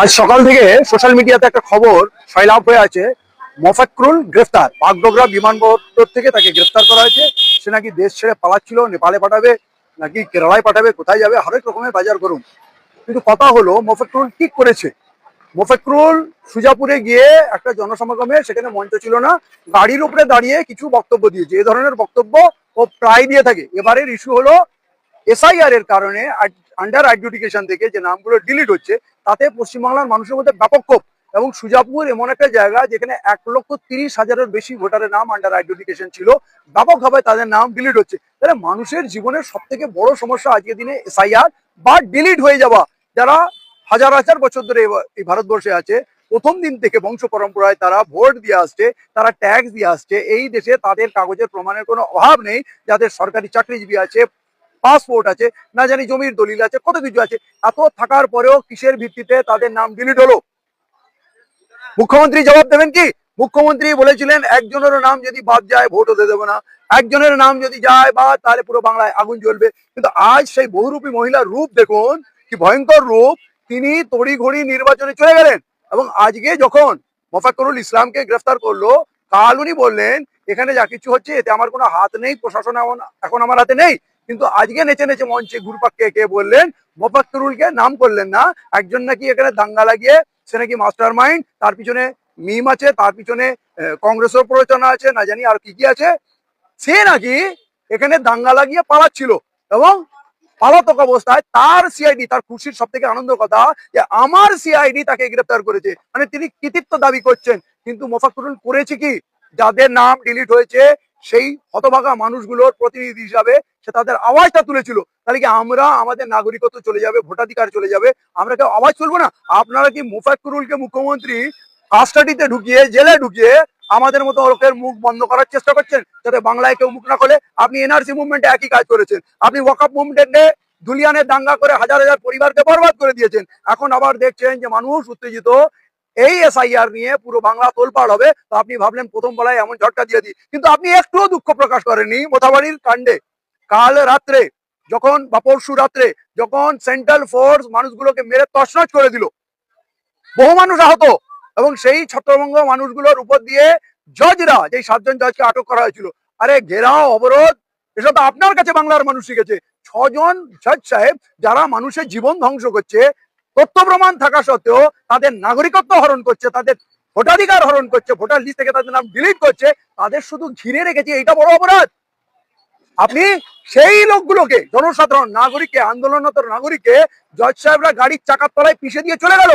আজ সকাল থেকে সোশ্যাল মিডিয়াতে একটা খবর সয়লাভ হয়ে আছে। মোফাক্কুরুল গ্রেফতার, বাগডোগরা বিমানবন্দর থেকে তাকে গ্রেফতার করা হয়েছে। সে নাকি দেশ ছেড়ে পালাচ্ছিল, নেপালে পাঠাবে নাকি কেরালায় পাঠাবে, কোথায় যাবে, হরেক রকমের বাজার করুন। কিন্তু কথা হলো মোফাক্কুরুল ঠিক করেছে। মোফাক্কুরুল সুজাপুরে গিয়ে একটা জনসমাগমে, সেখানে মঞ্চ ছিল না, গাড়ির উপরে দাঁড়িয়ে কিছু বক্তব্য দিয়েছে। এ ধরনের বক্তব্য ও প্রায় দিয়ে থাকে। এবারের ইস্যু হলো এসআইআর এর কারণে আন্ডার আইডেন্টিফিকেশন থেকে যে নামগুলো ডিলিট হচ্ছে, তাতে পশ্চিমবাংলার মানুষের মধ্যে ব্যাপক ক্ষোভ। এবং সুজাপুর এমন একটা জায়গা যেখানে 1,30,000-এর বেশি ভোটারের নাম আন্ডার আইডেন্টিফিকেশন ছিল, ব্যাপকভাবে তাদের নাম ডিলিট হচ্ছে। তাহলে মানুষের জীবনের সব থেকে বড় সমস্যা আজকের দিনে এসআইআর বা ডিলিট হয়ে যাওয়া। যারা হাজার হাজার বছর ধরে এই ভারতবর্ষে আছে, প্রথম দিন থেকে বংশ পরম্পরায় তারা ভোট দিয়ে আসছে, তারা ট্যাক্স দিয়ে আসছে। এই দেশে তাদের কাগজের প্রমাণের কোনো অভাব নেই। যাদের সরকারি চাকরিজীবী আছে, পাসপোর্ট আছে, না জানি জমির দলিল আছে, কত কিছু আছে, এত থাকার পরেও কিসের ভিত্তিতে তাদের নাম ডিলিট হলো? মুখ্যমন্ত্রী জবাব দেবেন কি? মুখ্যমন্ত্রী বলেছিলেন একজনেরও নাম যদি বাদ যায় ভোট হতে দেবো না, একজনের নাম যদি যায় বাদ তাহলে পুরো বাংলায় আগুন জ্বলবে। কিন্তু আজ সেই বহুরূপী মহিলার রূপ দেখুন, কি ভয়ঙ্কর রূপ। তিনি তড়িঘড়ি নির্বাচনে চলে গেলেন। এবং আজকে যখন মোফাক্কুরুল ইসলামকে গ্রেফতার করলো, কাল উনি বললেন এখানে যা কিছু হচ্ছে এতে আমার কোনো হাত নেই, প্রশাসন এখন আমার হাতে নেই। কিন্তু আজকে নেচে নেচে মঞ্চে ঘুরপাক কে বললেন মোফাক্কুরুলকে নাম করলেন না। একজন নাকি এখানে দাঙ্গা লাগিয়ে, সে নাকি মাস্টার মাইন্ড, তার পিছনে মিম আছে, তার পিছনে কংগ্রেসের প্ররোচনা আছে, না জানি আর কি কি আছে। সে নাকি এখানে দাঙ্গা লাগিয়ে পালাচ্ছিল। এবং পলাতক অবস্থায় তার সিআইডি, তার খুশির সব থেকে আনন্দ কথা যে আমার সিআইডি তাকে গ্রেফতার করেছে, মানে তিনি কৃতিত্ব দাবি করছেন। কিন্তু মোফাক্কুরুল করেছে কি? যাদের নাম ডিলিট হয়েছে সেই হতভাগা মানুষগুলোর প্রতিনিধি হিসাবে সে তাদের আওয়াজটা তুলেছিল। তাহলে কি আমরা, আমাদের নাগরিকত্ব চলে যাবে, ভোটাধিকার চলে যাবে, আমরা কেউ আওয়াজ তুলবো না? আপনারা কি মোফাক্কুরুলকে মুখ্যমন্ত্রী কাস্টাডিতে ঢুকিয়ে, জেলে ঢুকিয়ে আমাদের মতো লোকের মুখ বন্ধ করার চেষ্টা করছেন, যাতে বাংলায় কেউ মুখ না খোলে? আপনি এনআরসি মুভমেন্টে একই কাজ করেছেন। আপনি ওয়াকআপ মুভমেন্টে দুলিয়ানে দাঙ্গা করে হাজার হাজার পরিবারকে বরবাদ করে দিয়েছেন। এখন আবার দেখছেন যে মানুষ উত্তেজিত, এই এসআইআর নিয়ে পুরো বাংলা তোলপাড় হবে। তো আপনি ভাবলেন প্রথম বেলায় এমন ঝটকা দিয়ে দিই, কিন্তু আপনি একটুও দুঃখ প্রকাশ করেননি মোথাবাড়ির কাণ্ডে। কাল রাত্রে যখন বা পরশু রাত্রে যখন সেন্ট্রাল ফোর্স মানুষগুলোকে মেরে তছনছ করে দিল, বহু মানুষ আহত, এবং সেই ছত্রভঙ্গ মানুষগুলোর উপর দিয়ে জজরা, যে 7জন জজকে আটক করা হয়েছিল, আরে ঘেরাও, অবরোধ, এসব তো আপনার কাছে বাংলার মানুষ শিখেছে। 6জন জজ সাহেব যারা মানুষের জীবন ধ্বংস করছে, তথ্য প্রমাণ থাকা সত্ত্বেও তাদের নাগরিকত্ব হরণ করছে, তাদের ভোটাধিকার হরণ করছে, ভোটার লিস্ট থেকে তাদের নাম ডিলিট করছে, তাদের শুধু ঘিরে রেখেছে, এটা বড় অপরাধ। আপনি সেই লোকগুলোকে, জনসাধারণ নাগরিককে, আন্দোলনরত নাগরিককে জজ সাহেবরা গাড়ির চাকার তলায় পিষে দিয়ে চলে গেল।